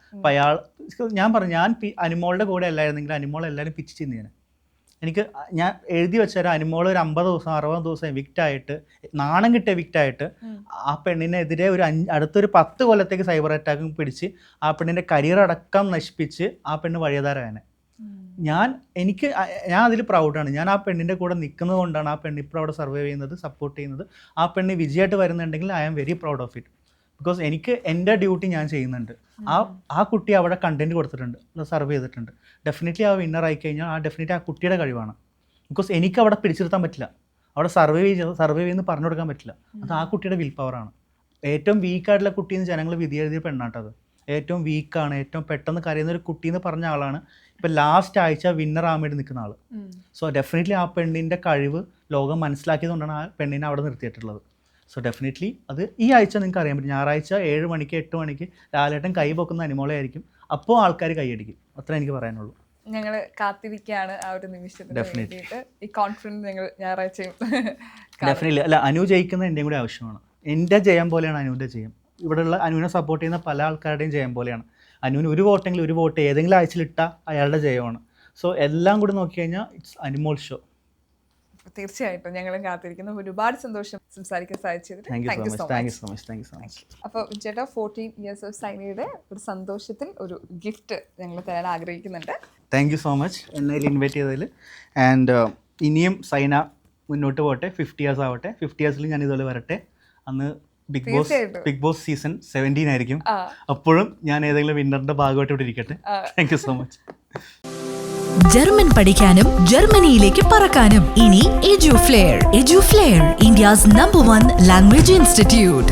അപ്പോൾ ഞാൻ അനിമോളുടെ കൂടെ അല്ലായിരുന്നെങ്കിൽ അനിമോൾ എല്ലാവരും പിച്ച് ചെയ്യുന്നതാണ്. ഞാൻ എഴുതി വെച്ചാൽ അനിമോൾ ഒരു 50 ദിവസം 60 ദിവസം എവിക്റ്റായിട്ട്, നാണം കിട്ടിയ എവിക്റ്റായിട്ട്, ആ പെണ്ണിനെതിരെ അടുത്തൊരു 10 കൊല്ലത്തേക്ക് സൈബർ അറ്റാക്കും പിടിച്ച് ആ പെണ്ണിൻ്റെ കരിയർ അടക്കം നശിപ്പിച്ച് ആ പെണ്ണ് വഴിയതാരാണ്. ഞാൻ അതിൽ പ്രൗഡാണ്. ഞാൻ ആ പെണ്ണിൻ്റെ കൂടെ നിൽക്കുന്നത് കൊണ്ടാണ് ആ പെണ്ണ് ഇപ്പോൾ അവിടെ സർവൈവ് ചെയ്യുന്നത്, സപ്പോർട്ട് ചെയ്യുന്നത്. ആ പെണ്ണ് വിജയമായിട്ട് വരുന്നുണ്ടെങ്കിൽ I am very proud of it. Because എൻ്റെ ഡ്യൂട്ടി ഞാൻ ചെയ്യുന്നുണ്ട്. ആ കുട്ടി അവിടെ കണ്ടൻറ്റ് കൊടുത്തിട്ടുണ്ട്, സർവ് ചെയ്തിട്ടുണ്ട്. ഡെഫിനറ്റ്ലി ആ വിന്നർ ആയിക്കഴിഞ്ഞാൽ ഡെഫിനറ്റ്ലി ആ കുട്ടിയുടെ കഴിവാണ്. ബിക്കോസ് എനിക്ക് അവിടെ പിടിച്ചിരുത്താൻ പറ്റില്ല, അവിടെ സർവൈവ് ചെയ്യുന്ന പറഞ്ഞു കൊടുക്കാൻ പറ്റില്ല. അത് ആ കുട്ടിയുടെ വിൽ പവറാണ്. ഏറ്റവും വീക്കായിട്ടുള്ള കുട്ടിയെന്ന് ജനങ്ങൾ വിധി എഴുതിയ പെണ്ണാട്ടത്. ഏറ്റവും വീക്കാണ്, ഏറ്റവും പെട്ടെന്ന് കരയുന്ന ഒരു കുട്ടി എന്ന് പറഞ്ഞ ആളാണ് ഇപ്പം ലാസ്റ്റ് ആഴ്ച വിന്നർ ആകാൻ വേണ്ടി നിൽക്കുന്ന ആൾ. സോ ഡെഫിനറ്റ്ലി ആ പെണ്ണിൻ്റെ കഴിവ് ലോകം മനസ്സിലാക്കിയതുകൊണ്ടാണ് ആ പെണ്ണിനെ അവിടെ നിർത്തിയിട്ടുള്ളത്. സോ ഡെഫിനറ്റ്ലി അത് ഈ ആഴ്ച നിങ്ങൾക്ക് അറിയാൻ പറ്റും. ഞായറാഴ്ച 7 മണിക്ക് 8 മണിക്ക് ലാലേട്ടൻ കൈ പൊക്കുന്ന അനിമോളെ ആയിരിക്കും. അപ്പോൾ ആൾക്കാർ കൈയടിക്കും. അത്ര എനിക്ക് പറയാനുള്ളൂ. ഞങ്ങൾ കാത്തിരിക്കുകയാണ് ആ ഒരു നിമിഷത്തിന് വേണ്ടിയിട്ട്. ഈ കോൺഫിഡൻസ് ഞങ്ങൾ ഞായറാഴ്ചയും ഡെഫിനറ്റ്ലി. അല്ല, അനു ജയിക്കുന്നത് എൻ്റെയും കൂടെ ആവശ്യമാണ്. എൻ്റെ ജയം പോലെയാണ് അനുവിൻ്റെ ജയം. ഇവിടെയുള്ള അനുവിനെ സപ്പോർട്ട് ചെയ്യുന്ന പല ആൾക്കാരുടെയും ജയം പോലെയാണ്. അനുവിന് ഒരു വോട്ടെങ്കിലും ഒരു വോട്ട് ഏതെങ്കിലും ആഴ്ചയിലിട്ടാൽ അയാളുടെ ജയമാണ്. സോ എല്ലാം കൂടി നോക്കിക്കഴിഞ്ഞാൽ ഇറ്റ്സ് അനിമോൾ ഷോ. തീർച്ചയായിട്ടും ഞങ്ങളും കാത്തിരിക്കുന്നു. ഒരുപാട് സന്തോഷം സംസാരിക്കാൻ സാധിച്ചത്. അപ്പോൾ ചേട്ടാ 14 years of സൈനയുടെ ഒരു സന്തോഷത്തിൽ ഒരു ഗിഫ്റ്റ് ഞങ്ങൾ തരാൻ ആഗ്രഹിക്കുന്നുണ്ട്. താങ്ക് യു സോ മച്ച് എന്നെ ഇൻവൈറ്റ് ചെയ്തതിൽ. ആൻഡ് ഇനിയും സൈന മുന്നോട്ട് പോട്ടെ. 50 years ആവട്ടെ. 50 yearsൽ ഞാൻ ഇതുപോലെ വരട്ടെ. അന്ന് ബിഗ് ബോസ് സീസൺ 17 ആയിരിക്കും. അപ്പോഴും ഞാൻ ഏതെങ്കിലും വിന്നറിന്റെ ഭാഗമായിട്ട് ഇവിടെ ഇരിക്കട്ടെ. Thank you so much. German പഠിക്കാനും ജർമ്മനിയിലേക്ക് പറക്കാനും ഇനി എഡ്യൂഫ്ലെയർ. എഡ്യൂഫ്ലെയർ, ഇന്ത്യസ് #1 ലാംഗ്വേജ് ഇൻസ്റ്റിറ്റ്യൂട്ട്.